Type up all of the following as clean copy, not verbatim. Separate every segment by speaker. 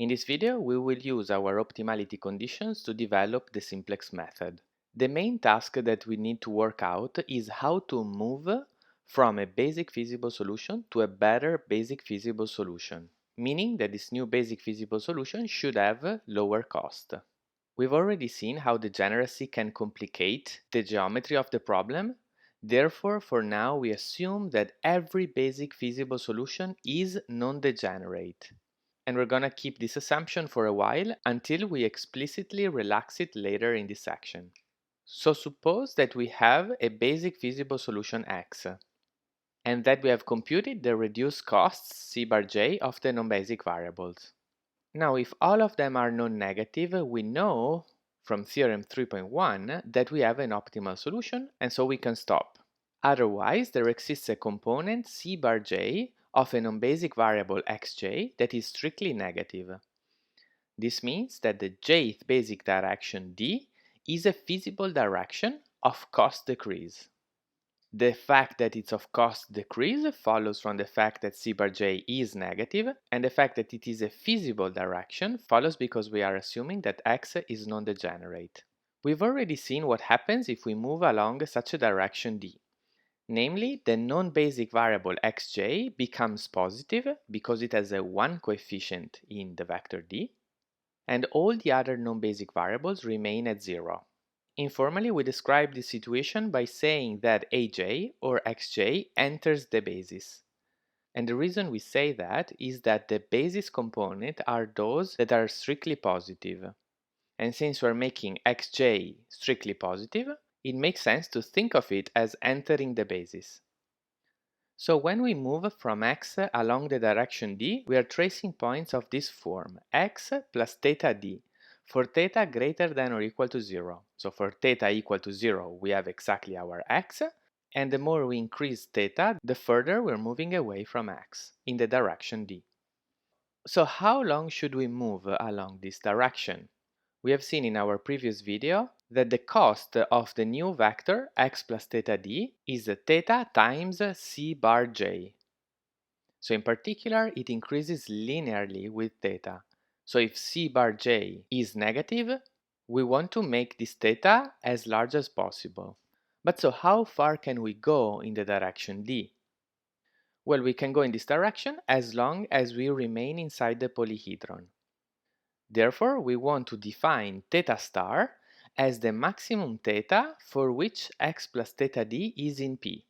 Speaker 1: In this video, we will use our optimality conditions to develop the simplex method. The main task that we need to work out is how to move from a basic feasible solution to a better basic feasible solution, meaning that this new basic feasible solution should have lower cost. We've already seen how degeneracy can complicate the geometry of the problem. Therefore, for now, we assume that every basic feasible solution is non-degenerate. And we're going to keep this assumption for a while until we explicitly relax it later in this section. So suppose that we have a basic feasible solution X, and that we have computed the reduced costs C bar j of the non-basic variables. Now, if all of them are non-negative, we know from theorem 3.1 that we have an optimal solution, and so we can stop. Otherwise, there exists a component C bar j of a non-basic variable xj that is strictly negative. This means that the jth basic direction d is a feasible direction of cost decrease. The fact that it's of cost decrease follows from the fact that C bar j is negative, and the fact that it is a feasible direction follows because we are assuming that x is non-degenerate. We've already seen what happens if we move along such a direction d. Namely, the non-basic variable xj becomes positive because it has a 1 coefficient in the vector d, and all the other non-basic variables remain at 0. Informally, we describe this situation by saying that aj or xj enters the basis. And the reason we say that is that the basis component are those that are strictly positive. And since we're making xj strictly positive, it makes sense to think of it as entering the basis. So when we move from x along the direction d, we are tracing points of this form, x plus theta d, for theta greater than or equal to 0. So for theta equal to 0, we have exactly our x, and the more we increase theta, the further we're moving away from x, in the direction d. So how long should we move along this direction? We have seen in our previous video that the cost of the new vector x plus theta d is theta times c bar j. So in particular, it increases linearly with theta. So if c bar j is negative, we want to make this theta as large as possible. But so how far can we go in the direction d? Well, we can go in this direction as long as we remain inside the polyhedron. Therefore, we want to define theta star as the maximum theta for which x plus theta d is in P.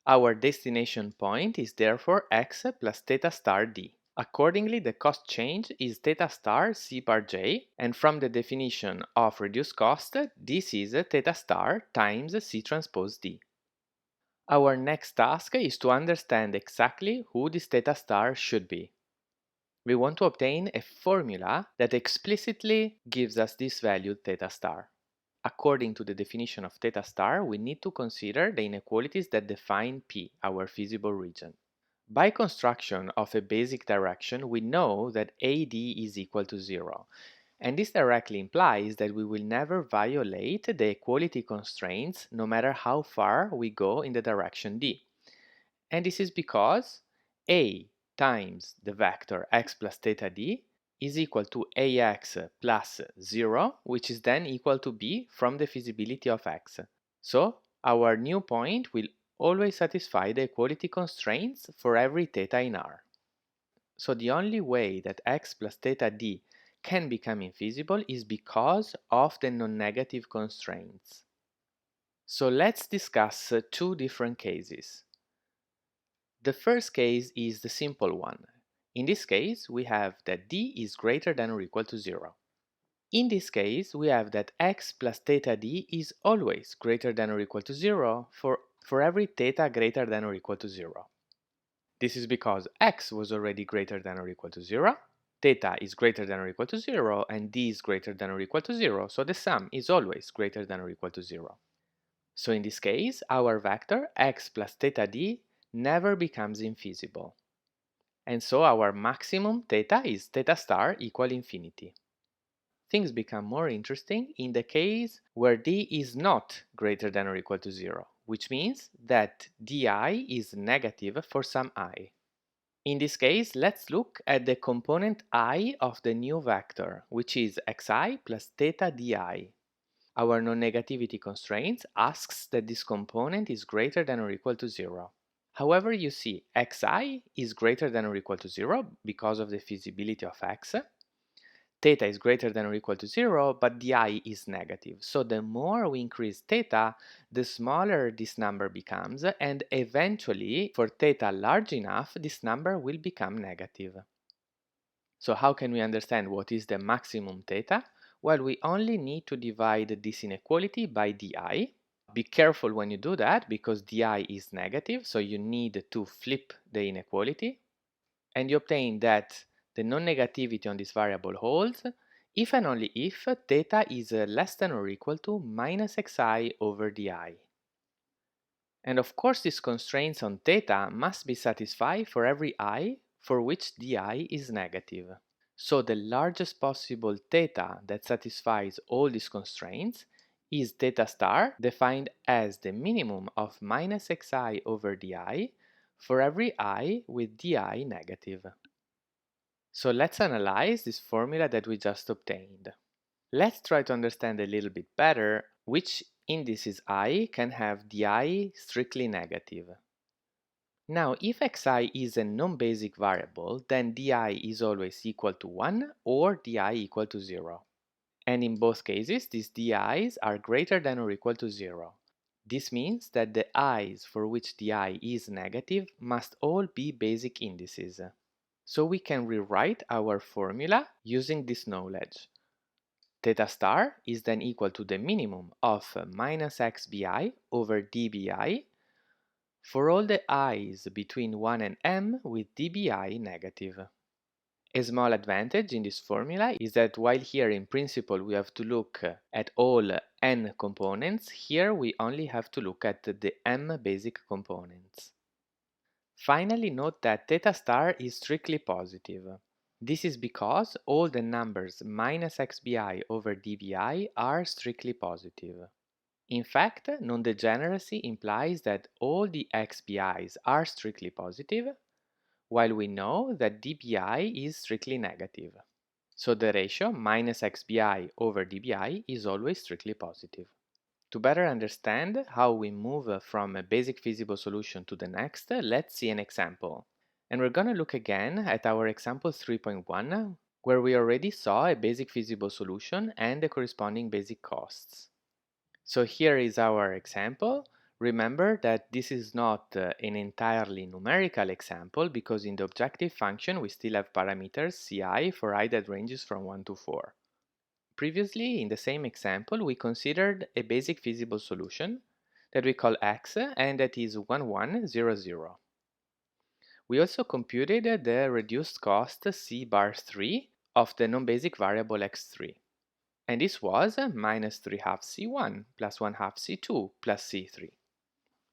Speaker 1: Our destination point is therefore x plus theta star d. Accordingly, the cost change is theta star c bar j, and from the definition of reduced cost, this is theta star times c transpose d. Our next task is to understand exactly who this theta star should be. We want to obtain a formula that explicitly gives us this value theta star. According to the definition of theta star, we need to consider the inequalities that define P, our feasible region. By construction of a basic direction, we know that AD is equal to 0, and this directly implies that we will never violate the equality constraints no matter how far we go in the direction D. And this is because A times the vector x plus theta d is equal to ax plus 0, which is then equal to b from the feasibility of x. So our new point will always satisfy the equality constraints for every theta in R. So the only way that x plus theta d can become infeasible is because of the non-negative constraints. So let's discuss two different cases. The first case is the simple one. In this case, we have that d is greater than or equal to 0. In this case, we have that x plus theta d is always greater than or equal to 0 for every theta greater than or equal to 0. This is because x was already greater than or equal to 0, theta is greater than or equal to 0, and d is greater than or equal to 0, so the sum is always greater than or equal to 0. So in this case, our vector x plus theta d never becomes infeasible. And so our maximum theta is theta star equal infinity. Things become more interesting in the case where d is not greater than or equal to 0, which means that di is negative for some I. In this case, let's look at the component I of the new vector, which is xi plus theta di. Our non-negativity constraint asks that this component is greater than or equal to 0. However, you see xi is greater than or equal to 0 because of the feasibility of x. Theta is greater than or equal to 0, but di is negative. So the more we increase theta, the smaller this number becomes, and eventually, for theta large enough, this number will become negative. So how can we understand what is the maximum theta? Well, we only need to divide this inequality by di. Be careful when you do that, because di is negative, so you need to flip the inequality. And you obtain that the non-negativity on this variable holds if and only if theta is less than or equal to minus xi over di. And of course, these constraints on theta must be satisfied for every I for which di is negative. So the largest possible theta that satisfies all these constraints is theta star, defined as the minimum of minus xi over di for every I with di negative. So let's analyze this formula that we just obtained. Let's try to understand a little bit better which indices I can have di strictly negative. Now, if xi is a non-basic variable, then di is always equal to 1 or di equal to 0. And in both cases, these di's are greater than or equal to 0. This means that the i's for which di is negative must all be basic indices. So we can rewrite our formula using this knowledge. Theta star is then equal to the minimum of minus xbi over dbi for all the i's between 1 and m with dbi negative. A small advantage in this formula is that while here in principle we have to look at all n components, here we only have to look at the m basic components. Finally, note that theta star is strictly positive. This is because all the numbers minus xbi over dbi are strictly positive. In fact, non-degeneracy implies that all the xbi's are strictly positive, while we know that dbi is strictly negative. So the ratio minus xbi over dbi is always strictly positive. To better understand how we move from a basic feasible solution to the next, let's see an example. And we're going to look again at our example 3.1, where we already saw a basic feasible solution and the corresponding basic costs. So here is our example. Remember that this is not an entirely numerical example, because in the objective function we still have parameters ci for I that ranges from 1 to 4. Previously, in the same example, we considered a basic feasible solution that we call x and that is 1, 1, 0, 0. We also computed the reduced cost c bar 3 of the non-basic variable x3. And this was minus 3 half c1 plus 1 half c2 plus c3.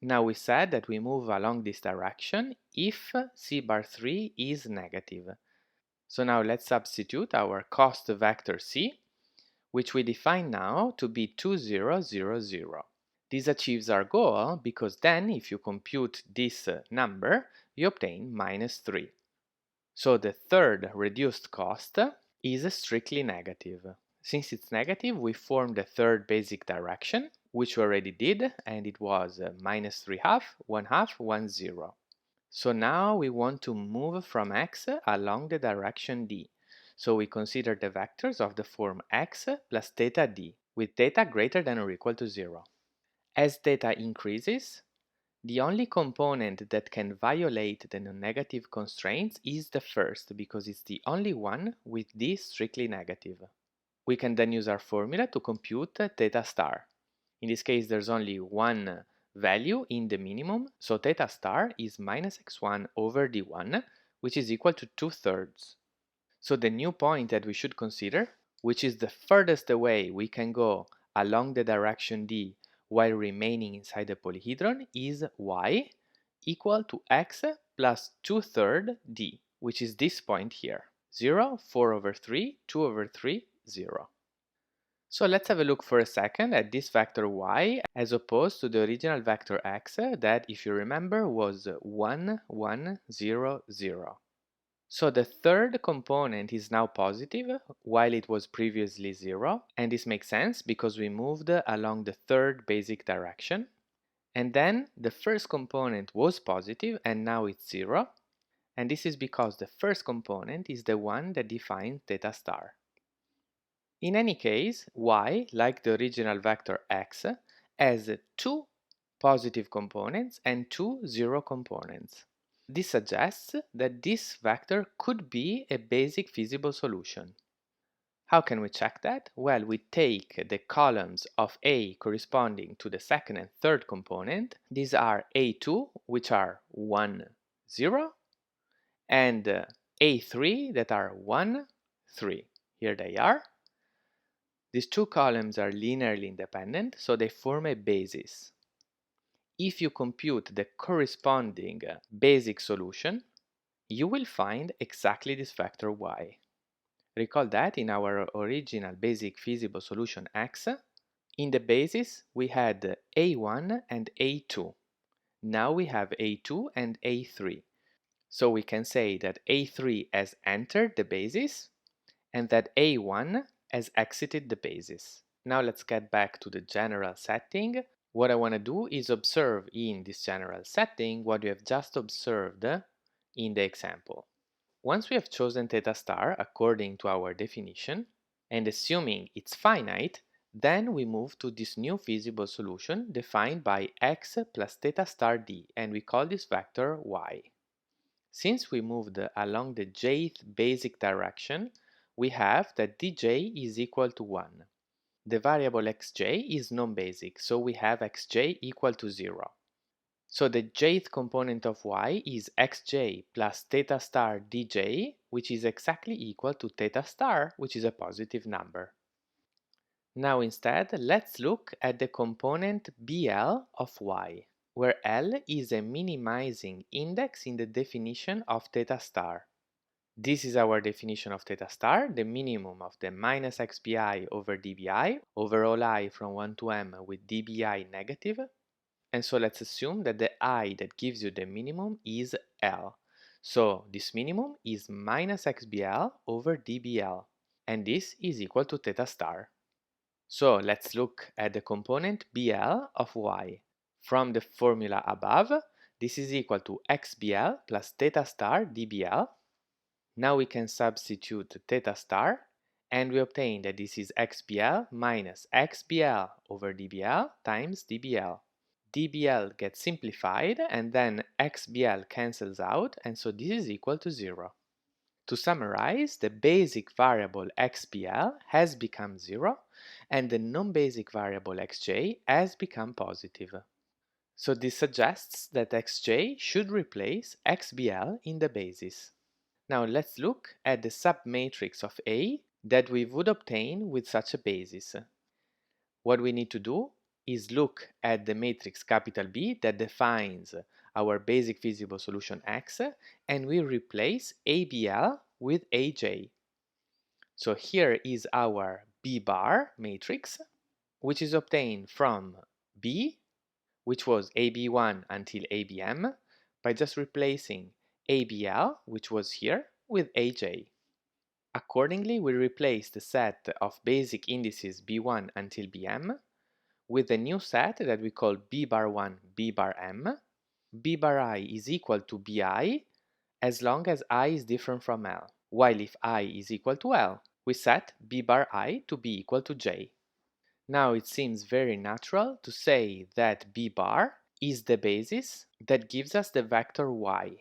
Speaker 1: Now we said that we move along this direction if c bar 3 is negative. So now let's substitute our cost vector c, which we define now to be 2, 0, 0, 0. This achieves our goal because then if you compute this number, you obtain minus 3. So the third reduced cost is strictly negative. Since it's negative, we form the third basic direction, which we already did, and it was minus 3 half, 1 half, 1, 0. So now we want to move from x along the direction d. So we consider the vectors of the form x plus theta d, with theta greater than or equal to 0. As theta increases, the only component that can violate the non-negative constraints is the first, because it's the only one with d strictly negative. We can then use our formula to compute theta star. In this case, there's only one value in the minimum, so theta star is minus x1 over d1, which is equal to 2/3. So the new point that we should consider, which is the furthest away we can go along the direction d while remaining inside the polyhedron, is y equal to x plus 2/3 d, which is this point here. 0, 4 over 3, 2 over 3, 0. So let's have a look for a second at this vector y as opposed to the original vector x that, if you remember, was 1, 1, 0, 0. So the third component is now positive, while it was previously 0, and this makes sense because we moved along the third basic direction. And then the first component was positive, and now it's 0, and this is because the first component is the one that defines theta star. In any case, y, like the original vector x, has two positive components and two zero components. This suggests that this vector could be a basic feasible solution. How can we check that? Well, we take the columns of A corresponding to the second and third component. These are A2, which are 1, 0, and A3 that are 1, 3. Here they are. These two columns are linearly independent, so they form a basis. If you compute the corresponding basic solution, you will find exactly this vector y. Recall that in our original basic feasible solution x, in the basis we had a1 and a2. Now we have a2 and a3. So we can say that a3 has entered the basis and that a1 has exited the basis. Now let's get back to the general setting. What I want to do is observe in this general setting what we have just observed in the example. Once we have chosen theta star according to our definition, and assuming it's finite, then we move to this new feasible solution defined by x plus theta star d, and we call this vector y. Since we moved along the jth basic direction, we have that dj is equal to 1. The variable xj is non-basic, so we have xj equal to 0. So the jth component of y is xj plus theta star dj, which is exactly equal to theta star, which is a positive number. Now instead, let's look at the component bl of y, where L is a minimizing index in the definition of theta star. This is our definition of theta star, the minimum of the minus xbi over dbi over all I from 1 to m with dbi negative. And so let's assume that the I that gives you the minimum is L. So this minimum is minus xbl over dbl, and this is equal to theta star. So let's look at the component bl of y. From the formula above, this is equal to xbl plus theta star dbl. Now we can substitute theta star, and we obtain that this is xbl minus xbl over dbl times dbl. dbl gets simplified, and then xbl cancels out, and so this is equal to 0. To summarize, the basic variable xbl has become 0, and the non-basic variable xj has become positive. So this suggests that xj should replace xbl in the basis. Now let's look at the submatrix of A that we would obtain with such a basis. What we need to do is look at the matrix capital B that defines our basic feasible solution X, and we replace ABL with AJ. So here is our B bar matrix, which is obtained from B, which was AB1 until ABM, by just replacing ABL, which was here, with AJ. Accordingly, we replace the set of basic indices B1 until Bm with a new set that we call B bar 1, B bar M. B bar I is equal to Bi as long as I is different from L, while if I is equal to L, we set B bar I to be equal to J. Now it seems very natural to say that B bar is the basis that gives us the vector y,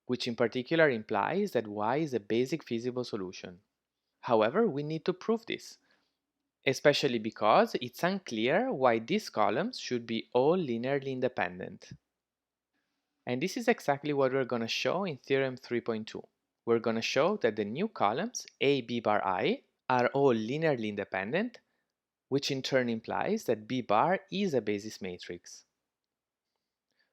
Speaker 1: which in particular implies that y is a basic feasible solution. However, we need to prove this, especially because it's unclear why these columns should be all linearly independent. And this is exactly what we're going to show in Theorem 3.2. We're going to show that the new columns A, B bar I are all linearly independent, which in turn implies that B bar is a basis matrix.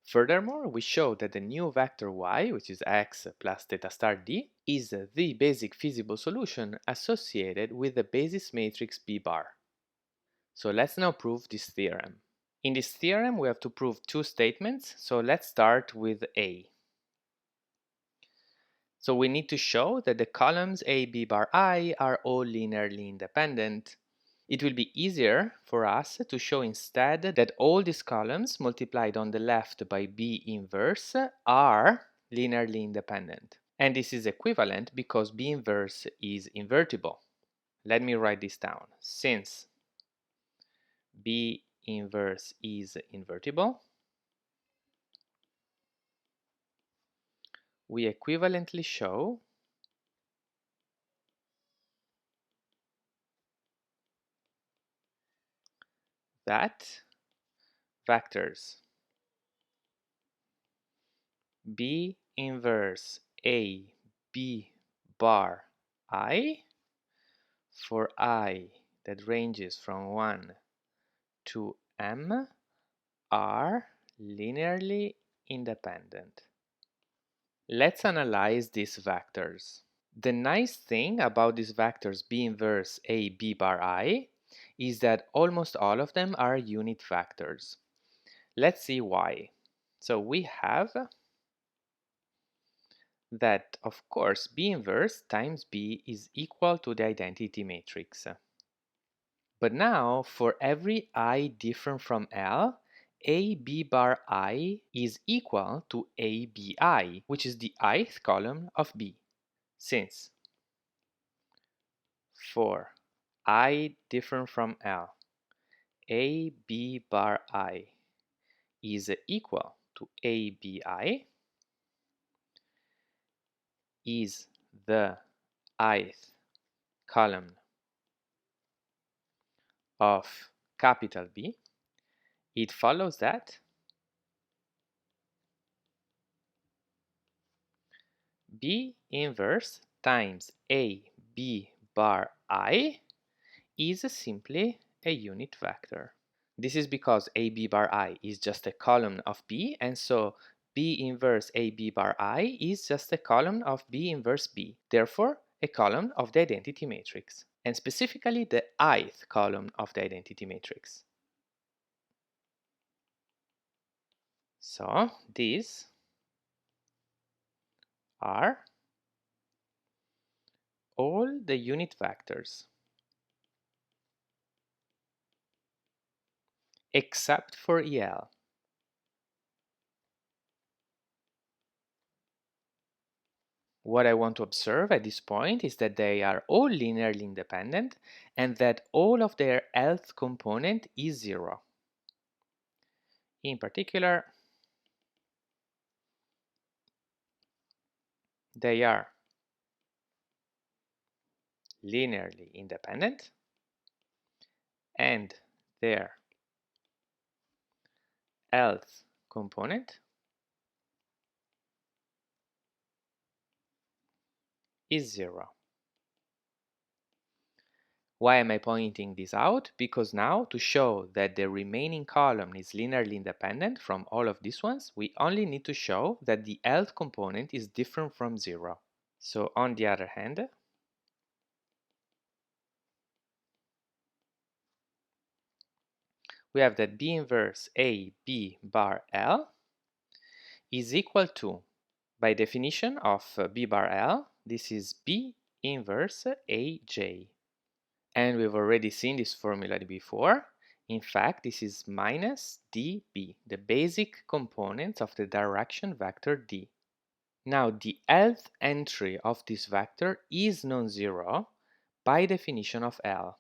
Speaker 1: Furthermore, we show that the new vector y, which is x plus theta star d, is the basic feasible solution associated with the basis matrix B bar. So let's now prove this theorem. In this theorem, we have to prove two statements, so let's start with A. So we need to show that the columns A, B bar I are all linearly independent. It will be easier for us to show instead that all these columns multiplied on the left by B inverse are linearly independent. And this is equivalent because B inverse is invertible. Let me write this down. Since B inverse is invertible, we equivalently show that vectors B inverse A B bar I for I that ranges from 1 to m are linearly independent. Let's analyze these vectors. The nice thing about these vectors B inverse A B bar I is that almost all of them are unit vectors. Let's see why. So we have that, of course, B inverse times B is equal to the identity matrix. But now, for every I different from L, AB bar I is equal to ABI, which is the ith column of B. Since for I different from L, AB bar I is equal to ABI, is the ith column of capital B, it follows that B inverse times A B bar I is simply a unit vector. This is because AB bar I is just a column of B, and so B inverse AB bar I is just a column of B inverse B, therefore a column of the identity matrix, and specifically the ith column of the identity matrix. So these are all the unit vectors except for EL. What I want to observe at this point is that they are all linearly independent and that all of their lth component is 0. In particular, they are linearly independent and their lth component is 0. Why am I pointing this out? Because now, to show that the remaining column is linearly independent from all of these ones, we only need to show that the lth component is different from 0. So on the other hand, we have that B inverse A B bar L is equal to, by definition of B bar L, this is B inverse AJ. And we've already seen this formula before. In fact, this is minus dB, the basic component of the direction vector D. Now, the lth entry of this vector is non-zero by definition of L.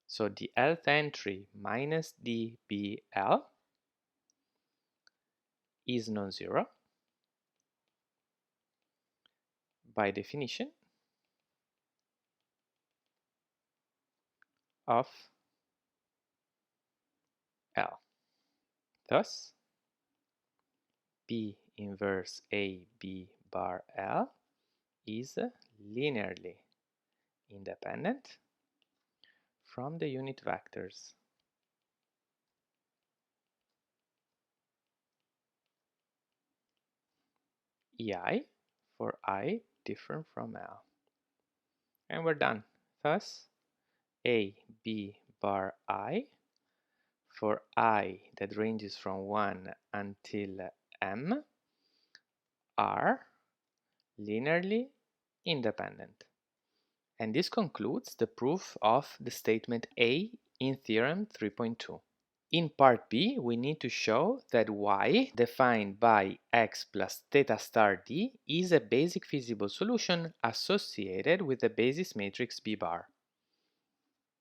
Speaker 1: So the lth entry minus dBL is non-zero by definition of L. Thus, B inverse AB bar L is linearly independent from the unit vectors EI for I different from L. And we're done. Thus, A, B bar I for I that ranges from 1 until m are linearly independent. And this concludes the proof of the statement A in theorem 3.2. In part B, we need to show that y defined by x plus theta star d is a basic feasible solution associated with the basis matrix B bar.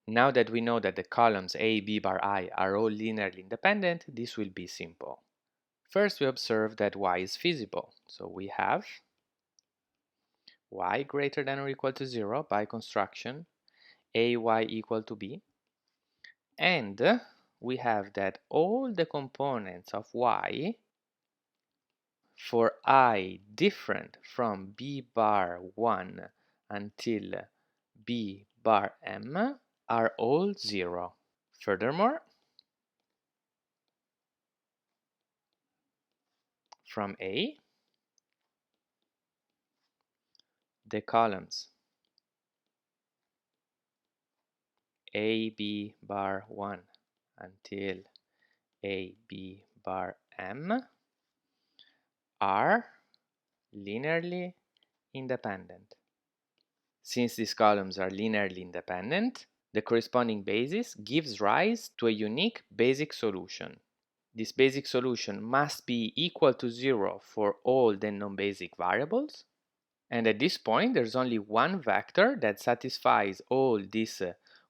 Speaker 1: Now that we know that the columns A, B bar, I are all linearly independent, this will be simple. First, we observe that y is feasible. So we have y greater than or equal to 0 by construction, ay equal to b, and we have that all the components of y for I different from b bar 1 until b bar m are all 0. Furthermore, from A, the columns A, B bar 1 until A, B bar m are linearly independent. Since these columns are linearly independent, the corresponding basis gives rise to a unique basic solution. This basic solution must be equal to 0 for all the non-basic variables. And at this point, there's only one vector that satisfies all these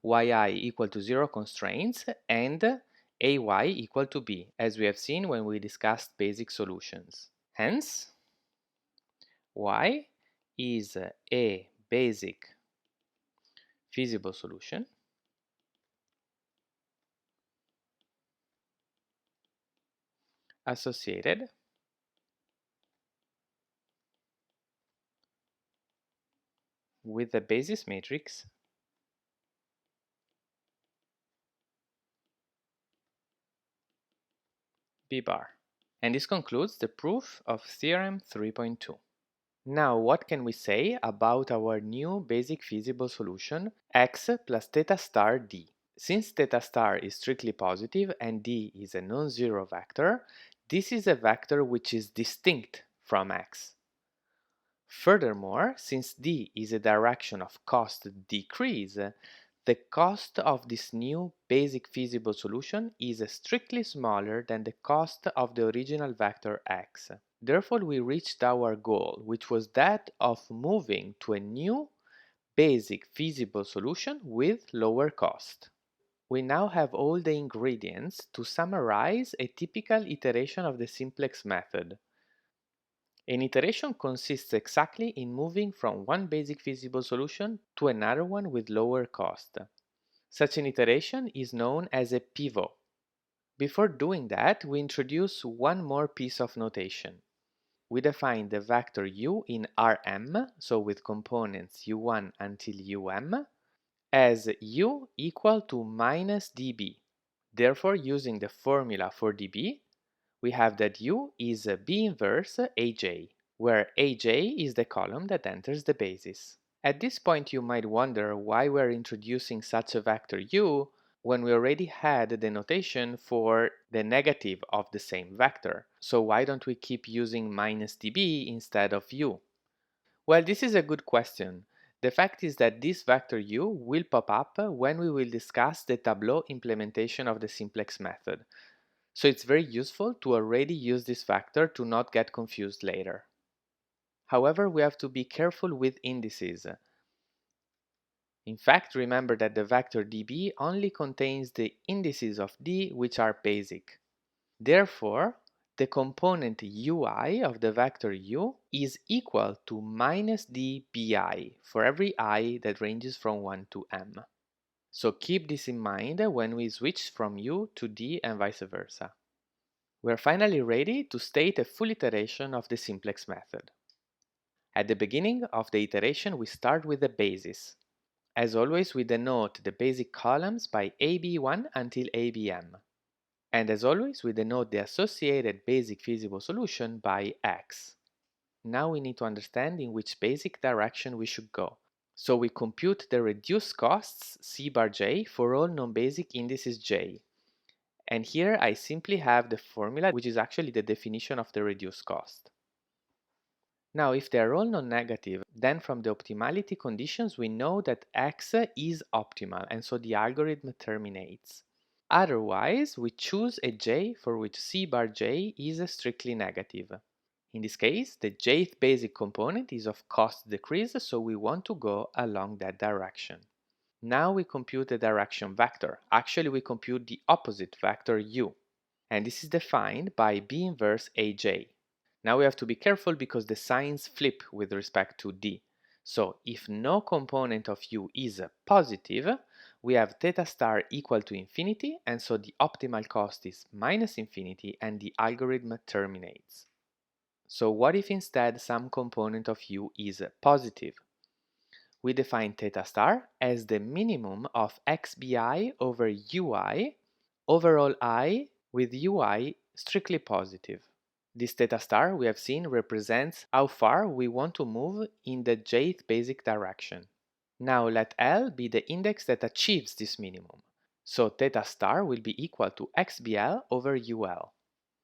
Speaker 1: yi equal to 0 constraints and ay equal to b, as we have seen when we discussed basic solutions. Hence, y is a basic feasible solution associated with the basis matrix B bar. And this concludes the proof of theorem 3.2. Now, what can we say about our new basic feasible solution x plus theta star d? Since theta star is strictly positive and d is a non-zero vector, this is a vector which is distinct from x. Furthermore, since d is a direction of cost decrease, the cost of this new basic feasible solution is strictly smaller than the cost of the original vector x. Therefore, we reached our goal, which was that of moving to a new basic feasible solution with lower cost. We now have all the ingredients to summarize a typical iteration of the simplex method. An iteration consists exactly in moving from one basic feasible solution to another one with lower cost. Such an iteration is known as a pivot. Before doing that, we introduce one more piece of notation. We define the vector u in Rm, so with components u1 until um, as u equal to minus db. Therefore, using the formula for db, we have that u is B inverse aj, where aj is the column that enters the basis. At this point, you might wonder why we're introducing such a vector u when we already had the notation for the negative of the same vector. So why don't we keep using minus db instead of u? Well, this is a good question. The fact is that this vector u will pop up when we will discuss the tableau implementation of the simplex method. So it's very useful to already use this vector to not get confused later. However, we have to be careful with indices. In fact, remember that the vector db only contains the indices of d which are basic. Therefore, the component ui of the vector u is equal to minus dbi for every I that ranges from 1 to m. So keep this in mind when we switch from u to d and vice versa. We're finally ready to state a full iteration of the simplex method. At the beginning of the iteration, we start with the basis. As always, we denote the basic columns by AB1 until ABM. And as always, we denote the associated basic feasible solution by X. Now we need to understand in which basic direction we should go. So we compute the reduced costs C bar j for all non-basic indices j. And here I simply have the formula, which is actually the definition of the reduced cost. Now, if they are all non-negative, then from the optimality conditions, we know that x is optimal, and so the algorithm terminates. Otherwise, we choose a j for which c bar j is strictly negative. In this case, the jth basic component is of cost decrease, so we want to go along that direction. Now we compute the direction vector. Actually, we compute the opposite vector u, and this is defined by B inverse aj. Now we have to be careful because the signs flip with respect to d. So if no component of u is positive, we have theta star equal to infinity, and so the optimal cost is minus infinity and the algorithm terminates. So what if instead some component of u is positive? We define theta star as the minimum of xbi over ui, overall I with ui strictly positive. This theta star, we have seen, represents how far we want to move in the jth basic direction. Now let L be the index that achieves this minimum. So theta star will be equal to xbl over ul.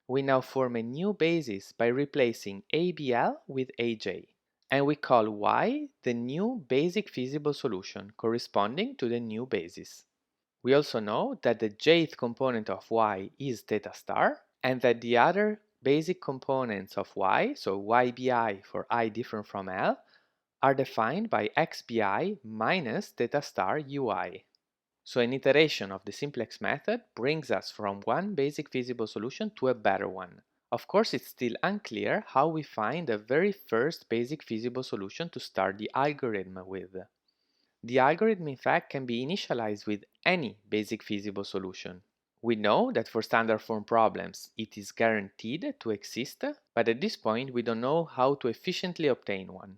Speaker 1: We now form a new basis by replacing ABL with AJ, and we call Y the new basic feasible solution corresponding to the new basis. We also know that the jth component of Y is theta star, and that the other basic components of Y, so YBI for I different from L, are defined by XBI minus theta star UI. So an iteration of the simplex method brings us from one basic feasible solution to a better one. Of course, it's still unclear how we find the very first basic feasible solution to start the algorithm with. The algorithm, in fact, can be initialized with any basic feasible solution. We know that for standard form problems it is guaranteed to exist, but at this point we don't know how to efficiently obtain one.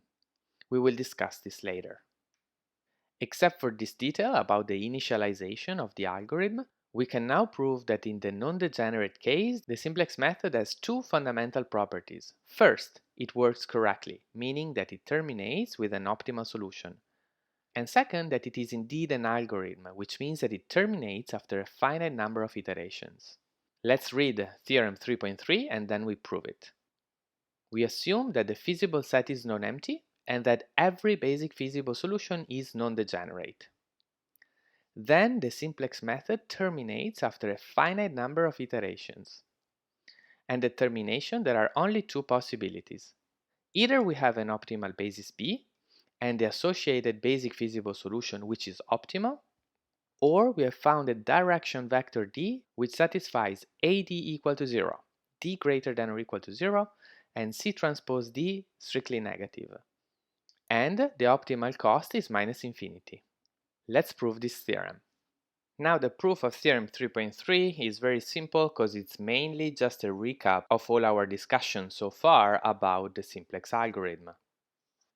Speaker 1: We will discuss this later. Except for this detail about the initialization of the algorithm, we can now prove that in the non-degenerate case, the simplex method has two fundamental properties. First, it works correctly, meaning that it terminates with an optimal solution. And second, that it is indeed an algorithm, which means that it terminates after a finite number of iterations. Let's read theorem 3.3 and then we prove it. We assume that the feasible set is non-empty and that every basic feasible solution is non-degenerate. Then the simplex method terminates after a finite number of iterations. And at termination there are only two possibilities. Either we have an optimal basis B and the associated basic feasible solution which is optimal, or we have found a direction vector D which satisfies AD equal to 0, D greater than or equal to 0, and C transpose D strictly negative. And the optimal cost is minus infinity. Let's prove this theorem. Now the proof of theorem 3.3 is very simple because it's mainly just a recap of all our discussion so far about the simplex algorithm.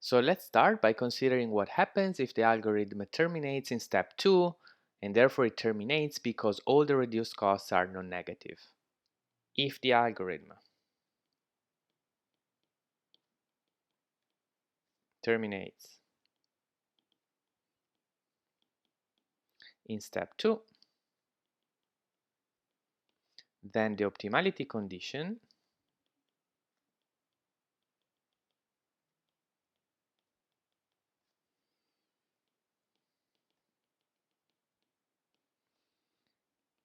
Speaker 1: So let's start by considering what happens if the algorithm terminates in step 2, and therefore it terminates because all the reduced costs are non-negative. If the algorithm terminates in step 2, then the optimality condition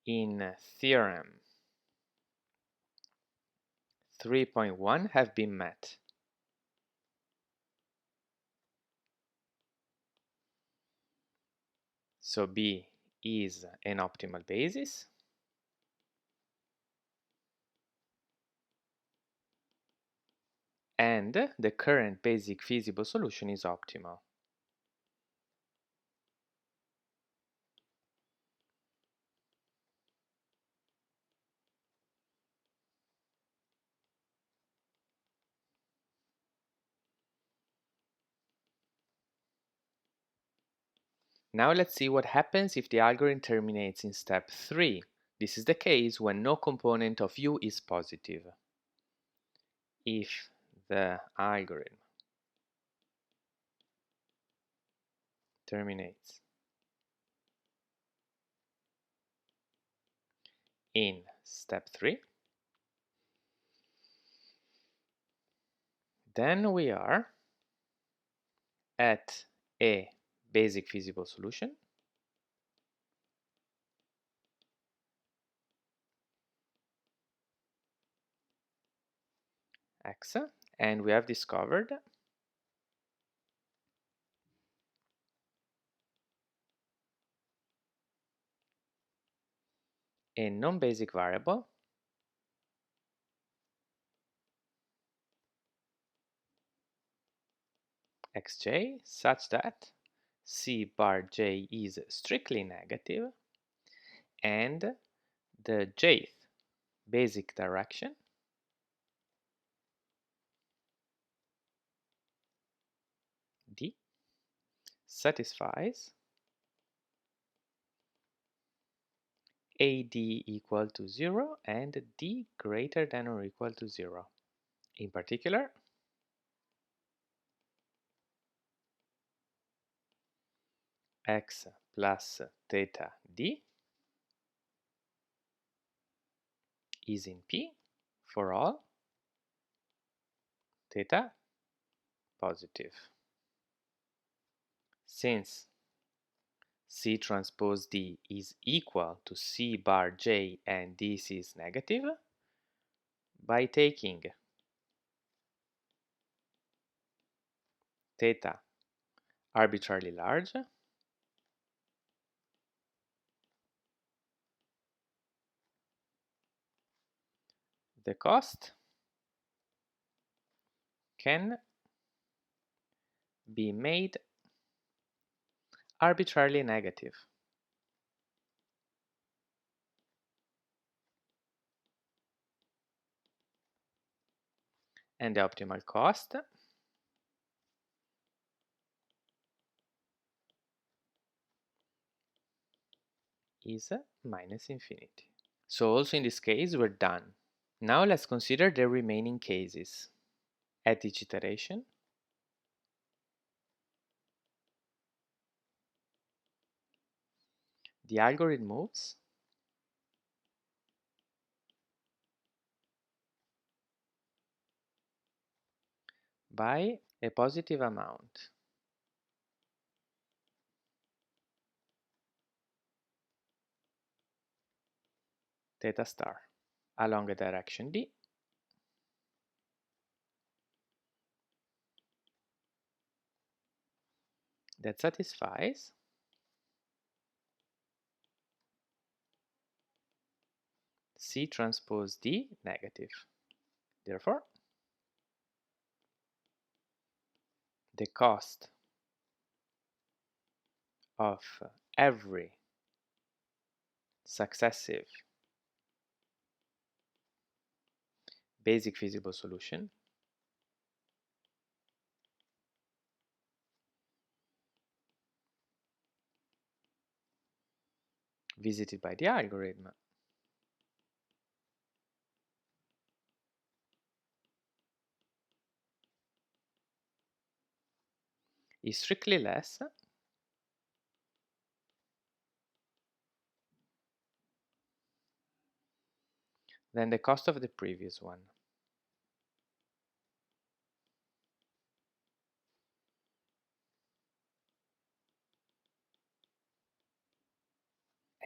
Speaker 1: in theorem 3.1 have been met. So B is an optimal basis, and the current basic feasible solution is optimal. Now let's see what happens if the algorithm terminates in step 3. This is the case when no component of U is positive. If the algorithm terminates in step 3. Then we are at a basic feasible solution. X, and we have discovered a non-basic variable xj such that c bar j is strictly negative and the jth basic direction d satisfies ad equal to 0 and d greater than or equal to 0. In particular, x plus theta d is in P for all theta positive. Since C transpose D is equal to C bar J and this is negative, by taking theta arbitrarily large, the cost can be made arbitrarily negative. And the optimal cost is minus infinity. So also in this case we're done. Now let's consider the remaining cases. At each iteration, the algorithm moves by a positive amount. Theta star along a direction d that satisfies C transpose D negative. Therefore, the cost of every successive basic feasible solution visited by the algorithm is strictly less than the cost of the previous one.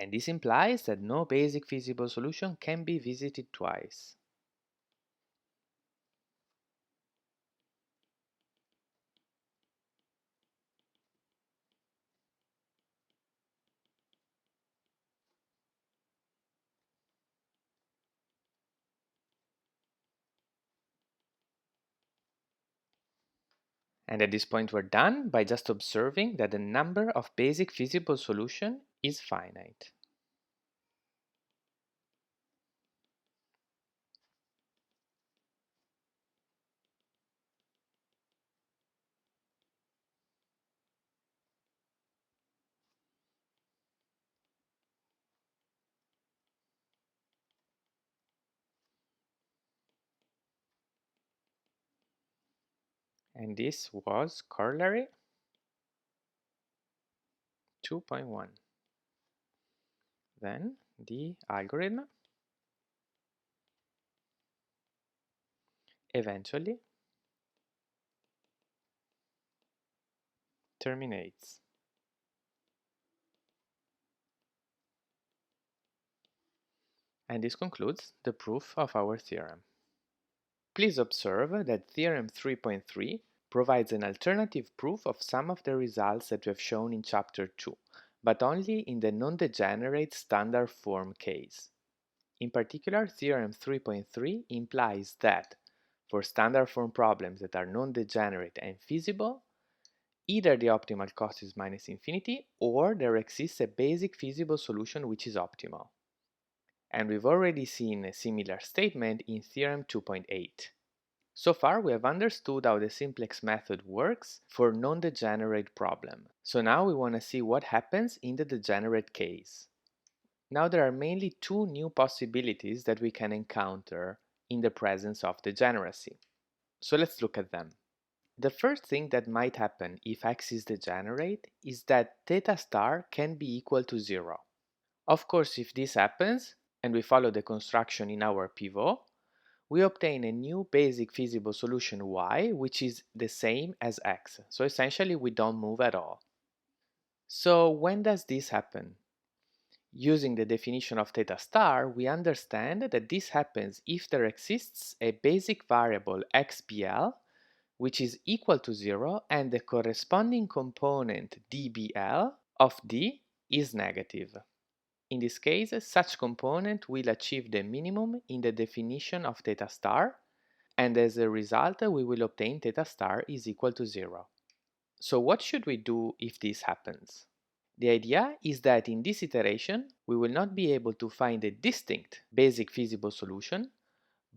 Speaker 1: And this implies that no basic feasible solution can be visited twice. And at this point we're done by just observing that the number of basic feasible solutions is finite. And this was corollary 2.1. Then the algorithm eventually terminates. And this concludes the proof of our theorem. Please observe that Theorem 3.3 provides an alternative proof of some of the results that we have shown in Chapter 2, but only in the non-degenerate standard form case. In particular, Theorem 3.3 implies that, for standard form problems that are non-degenerate and feasible, either the optimal cost is minus infinity or there exists a basic feasible solution which is optimal. And we've already seen a similar statement in Theorem 2.8. So far, we have understood how the simplex method works for non-degenerate problem. So now we want to see what happens in the degenerate case. Now there are mainly two new possibilities that we can encounter in the presence of degeneracy. So let's look at them. The first thing that might happen if x is degenerate is that theta star can be equal to 0. Of course, if this happens, and we follow the construction in our pivot, we obtain a new basic feasible solution y, which is the same as x. So essentially, we don't move at all. So when does this happen? Using the definition of theta star, we understand that this happens if there exists a basic variable xbl, which is equal to 0, and the corresponding component dbl of d is negative. In this case, such component will achieve the minimum in the definition of theta star, and as a result we will obtain theta star is equal to 0. So what should we do if this happens? The idea is that in this iteration we will not be able to find a distinct basic feasible solution,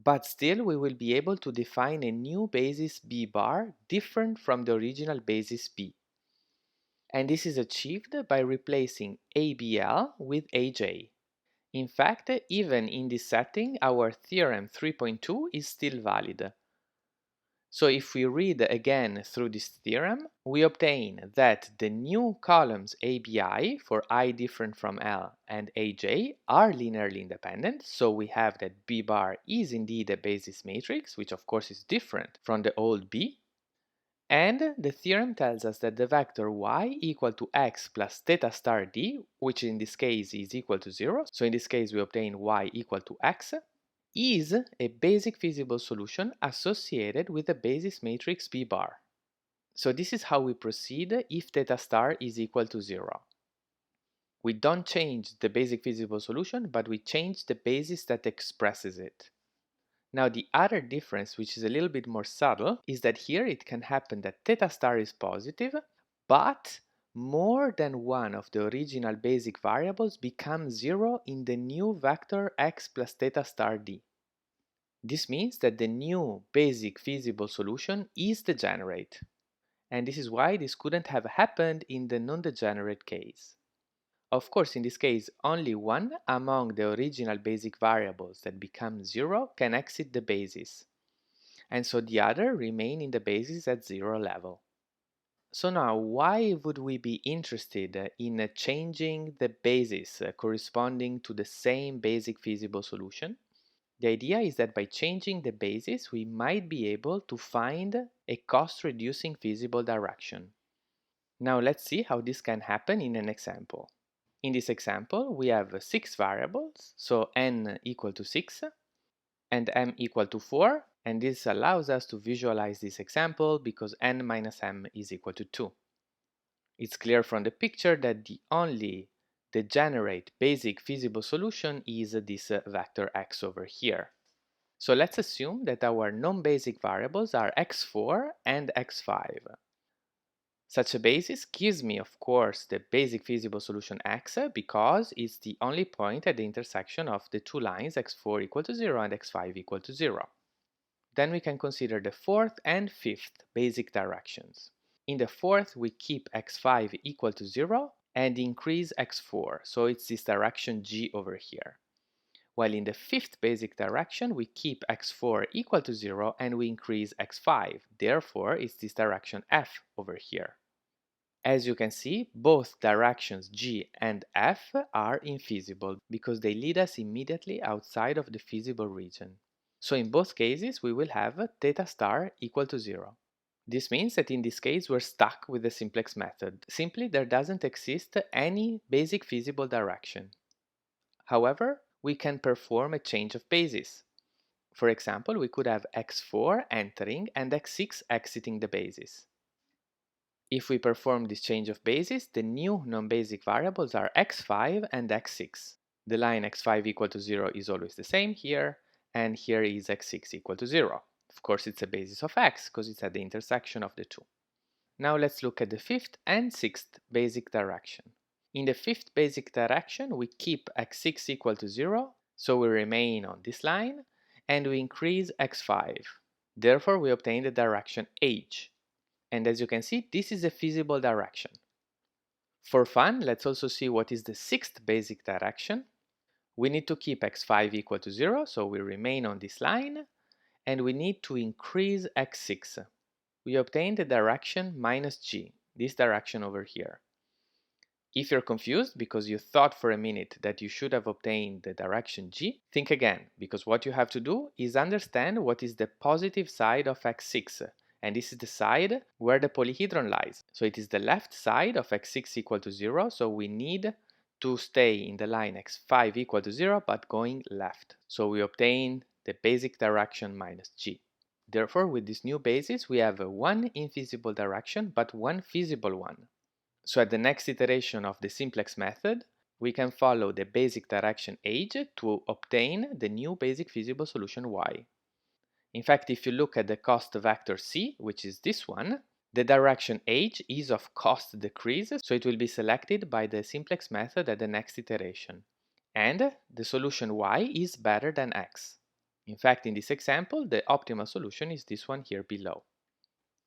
Speaker 1: but still we will be able to define a new basis b bar different from the original basis b. And this is achieved by replacing ABL with AJ. In fact, even in this setting, our theorem 3.2 is still valid. So if we read again through this theorem, we obtain that the new columns ABI for I different from L and AJ are linearly independent, so we have that B bar is indeed a basis matrix, which of course is different from the old B. And the theorem tells us that the vector y equal to x plus theta star d, which in this case is equal to 0, so in this case we obtain y equal to x, is a basic feasible solution associated with the basis matrix B bar. So this is how we proceed if theta star is equal to 0. We don't change the basic feasible solution, but we change the basis that expresses it. Now the other difference, which is a little bit more subtle, is that here it can happen that theta star is positive, but more than one of the original basic variables becomes 0 in the new vector x plus theta star d. This means that the new basic feasible solution is degenerate. And this is why this couldn't have happened in the non-degenerate case. Of course, in this case, only one among the original basic variables that become 0 can exit the basis, and so the other remain in the basis at 0 level. So now, why would we be interested in changing the basis corresponding to the same basic feasible solution? The idea is that by changing the basis, we might be able to find a cost-reducing feasible direction. Now let's see how this can happen in an example. In this example, we have 6 variables, so n equal to 6 and m equal to 4, and this allows us to visualize this example because n minus m is equal to 2. It's clear from the picture that the only degenerate basic feasible solution is this vector x over here. So let's assume that our non-basic variables are x4 and x5. Such a basis gives me, of course, the basic feasible solution x because it's the only point at the intersection of the two lines x4 equal to 0 and x5 equal to 0. Then we can consider the fourth and fifth basic directions. In the fourth, we keep x5 equal to 0 and increase x4, so it's this direction g over here. While in the fifth basic direction, we keep x4 equal to 0 and we increase x5, therefore it's this direction f over here. As you can see, both directions g and f are infeasible because they lead us immediately outside of the feasible region. So in both cases, we will have theta star equal to 0. This means that in this case, we're stuck with the simplex method. Simply, there doesn't exist any basic feasible direction. However, we can perform a change of basis. For example, we could have x4 entering and x6 exiting the basis. If we perform this change of basis, the new non-basic variables are x5 and x6. The line x5 equal to 0 is always the same here, and here is x6 equal to 0. Of course, it's a basis of x because it's at the intersection of the two. Now let's look at the fifth and sixth basic direction. In the fifth basic direction, we keep x6 equal to 0, so we remain on this line, and we increase x5. Therefore, we obtain the direction h. And as you can see, this is a feasible direction. For fun, let's also see what is the sixth basic direction. We need to keep x5 equal to 0, so we remain on this line, and we need to increase x6. We obtain the direction minus g, this direction over here. If you're confused because you thought for a minute that you should have obtained the direction g, think again, because what you have to do is understand what is the positive side of x6, and this is the side where the polyhedron lies. So it is the left side of x6 equal to 0, so we need to stay in the line x5 equal to 0, but going left. So we obtain the basic direction minus g. Therefore, with this new basis, we have one infeasible direction, but one feasible one. So at the next iteration of the simplex method, we can follow the basic direction h to obtain the new basic feasible solution y. In fact, if you look at the cost vector c, which is this one, the direction h is of cost decrease, so it will be selected by the simplex method at the next iteration. And the solution y is better than x. In fact, in this example, the optimal solution is this one here below.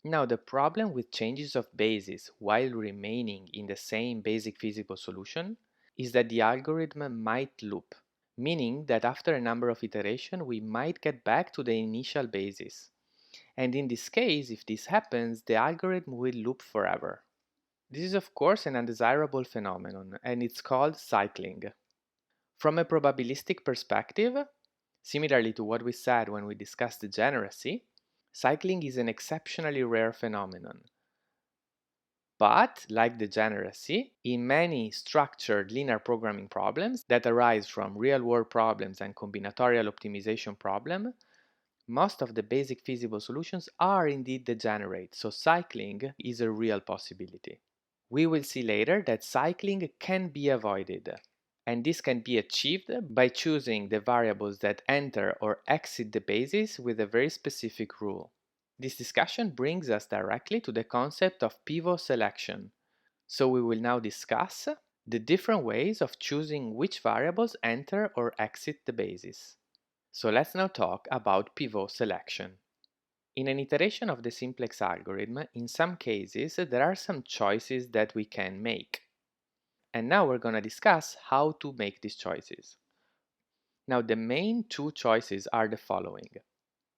Speaker 1: Now, the problem with changes of basis while remaining in the same basic feasible solution is that the algorithm might loop, meaning that after a number of iterations we might get back to the initial basis. And in this case, if this happens, the algorithm will loop forever. This is of course an undesirable phenomenon, and it's called cycling. From a probabilistic perspective, similarly to what we said when we discussed degeneracy, cycling is an exceptionally rare phenomenon. But, like degeneracy, in many structured linear programming problems that arise from real-world problems and combinatorial optimization problems, most of the basic feasible solutions are indeed degenerate, so cycling is a real possibility. We will see later that cycling can be avoided, and this can be achieved by choosing the variables that enter or exit the basis with a very specific rule. This discussion brings us directly to the concept of pivot selection. So we will now discuss the different ways of choosing which variables enter or exit the basis. So let's now talk about pivot selection. In an iteration of the simplex algorithm, in some cases there are some choices that we can make. And now we're going to discuss how to make these choices. Now the main two choices are the following.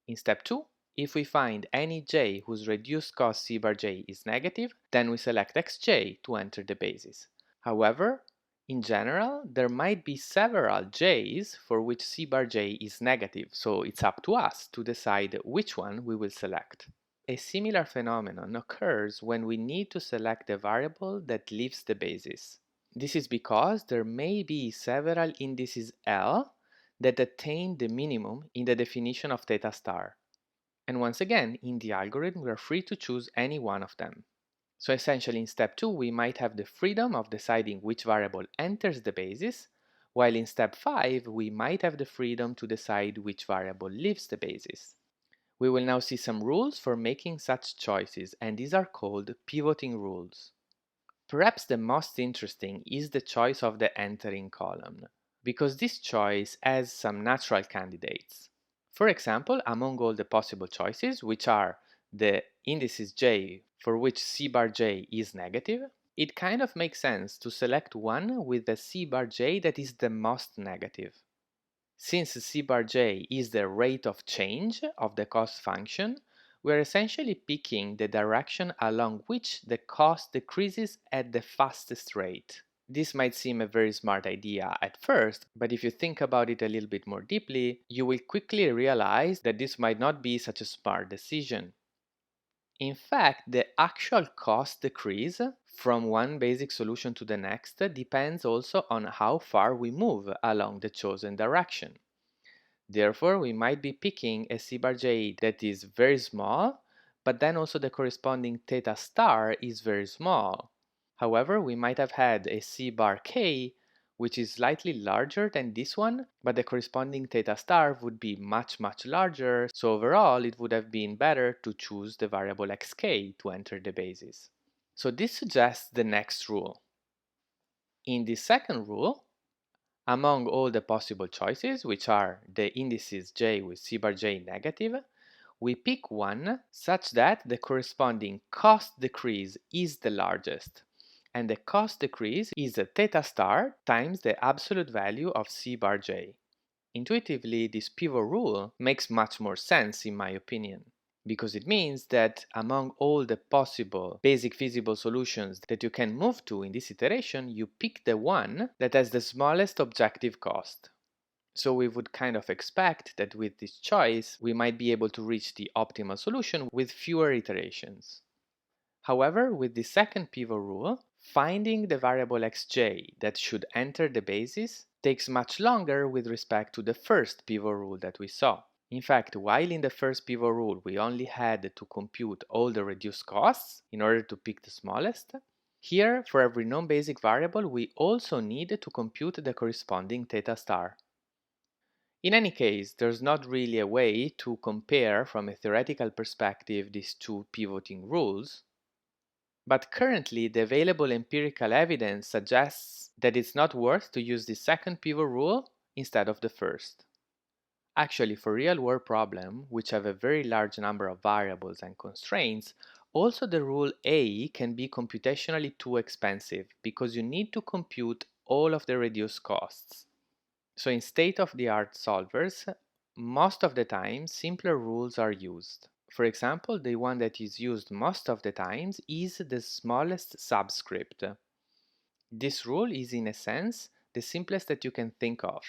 Speaker 1: In step 2, if we find any j whose reduced cost c bar j is negative, then we select xj to enter the basis. However, in general, there might be several j's for which c bar j is negative, so it's up to us to decide which one we will select. A similar phenomenon occurs when we need to select a variable that leaves the basis. This is because there may be several indices L that attain the minimum in the definition of theta star. And once again, in the algorithm, we are free to choose any one of them. So essentially in step 2, we might have the freedom of deciding which variable enters the basis, while in step 5, we might have the freedom to decide which variable leaves the basis. We will now see some rules for making such choices, and these are called pivoting rules. Perhaps the most interesting is the choice of the entering column, because this choice has some natural candidates. For example, among all the possible choices, which are the indices j for which c bar j is negative, it kind of makes sense to select one with the c bar j that is the most negative. Since c bar j is the rate of change of the cost function, we are essentially picking the direction along which the cost decreases at the fastest rate. This might seem a very smart idea at first, but if you think about it a little bit more deeply, you will quickly realize that this might not be such a smart decision. In fact, the actual cost decrease from one basic solution to the next depends also on how far we move along the chosen direction. Therefore, we might be picking a C bar j that is very small, but then also the corresponding theta star is very small. However, we might have had a C bar k which is slightly larger than this one, but the corresponding theta star would be much larger, so overall it would have been better to choose the variable xk to enter the basis. So this suggests the next rule. In the second rule, among all the possible choices, which are the indices j with C bar j negative, we pick one such that the corresponding cost decrease is the largest, and the cost decrease is a theta star times the absolute value of C bar j. Intuitively, this pivot rule makes much more sense in my opinion, because it means that among all the possible basic feasible solutions that you can move to in this iteration, you pick the one that has the smallest objective cost. So we would kind of expect that with this choice, we might be able to reach the optimal solution with fewer iterations. However, with the second pivot rule, finding the variable xj that should enter the basis takes much longer with respect to the first pivot rule that we saw. In fact, while in the first pivot rule we only had to compute all the reduced costs in order to pick the smallest, here for every non-basic variable we also need to compute the corresponding theta star. In any case, there's not really a way to compare from a theoretical perspective these two pivoting rules, but currently the available empirical evidence suggests that it's not worth to use the second pivot rule instead of the first. Actually, for real-world problems, which have a very large number of variables and constraints, also the rule A can be computationally too expensive because you need to compute all of the reduced costs. So in state-of-the-art solvers, most of the time simpler rules are used. For example, the one that is used most of the times is the smallest subscript. This rule is in a sense the simplest that you can think of.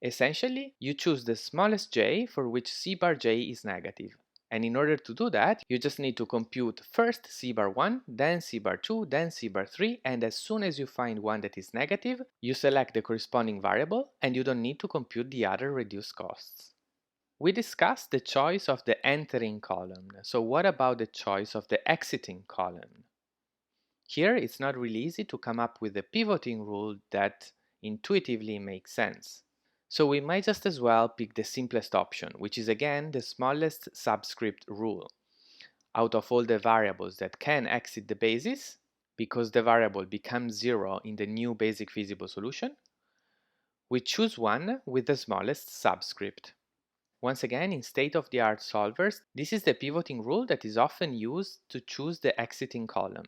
Speaker 1: Essentially, you choose the smallest j for which C bar j is negative. And in order to do that, you just need to compute first C bar 1, then C bar 2, then C bar 3, and as soon as you find one that is negative, you select the corresponding variable and you don't need to compute the other reduced costs. We discussed the choice of the entering column, so what about the choice of the exiting column? Here it's not really easy to come up with a pivoting rule that intuitively makes sense. So we might just as well pick the simplest option, which is again the smallest subscript rule. Out of all the variables that can exit the basis, because the variable becomes 0 in the new basic feasible solution, we choose one with the smallest subscript. Once again, in state-of-the-art solvers, this is the pivoting rule that is often used to choose the exiting column.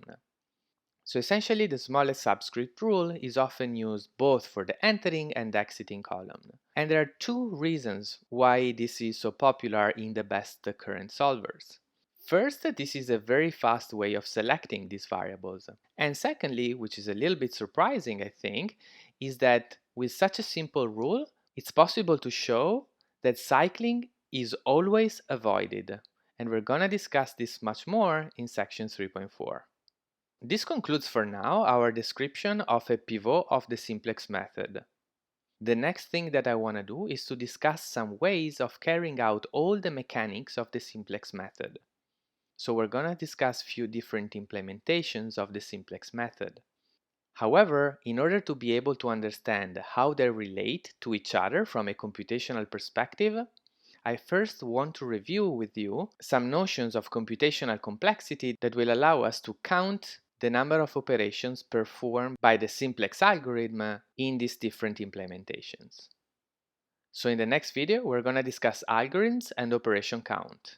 Speaker 1: So essentially, the smallest subscript rule is often used both for the entering and exiting column. And there are two reasons why this is so popular in the best current solvers. First, this is a very fast way of selecting these variables. And secondly, which is a little bit surprising, I think, is that with such a simple rule, it's possible to show that cycling is always avoided. And we're gonna discuss this much more in section 3.4. This concludes for now our description of a pivot of the simplex method. The next thing that I want to do is to discuss some ways of carrying out all the mechanics of the simplex method. So we're going to discuss few different implementations of the simplex method. However, in order to be able to understand how they relate to each other from a computational perspective, I first want to review with you some notions of computational complexity that will allow us to count the number of operations performed by the simplex algorithm in these different implementations. So in the next video, we're going to discuss algorithms and operation count.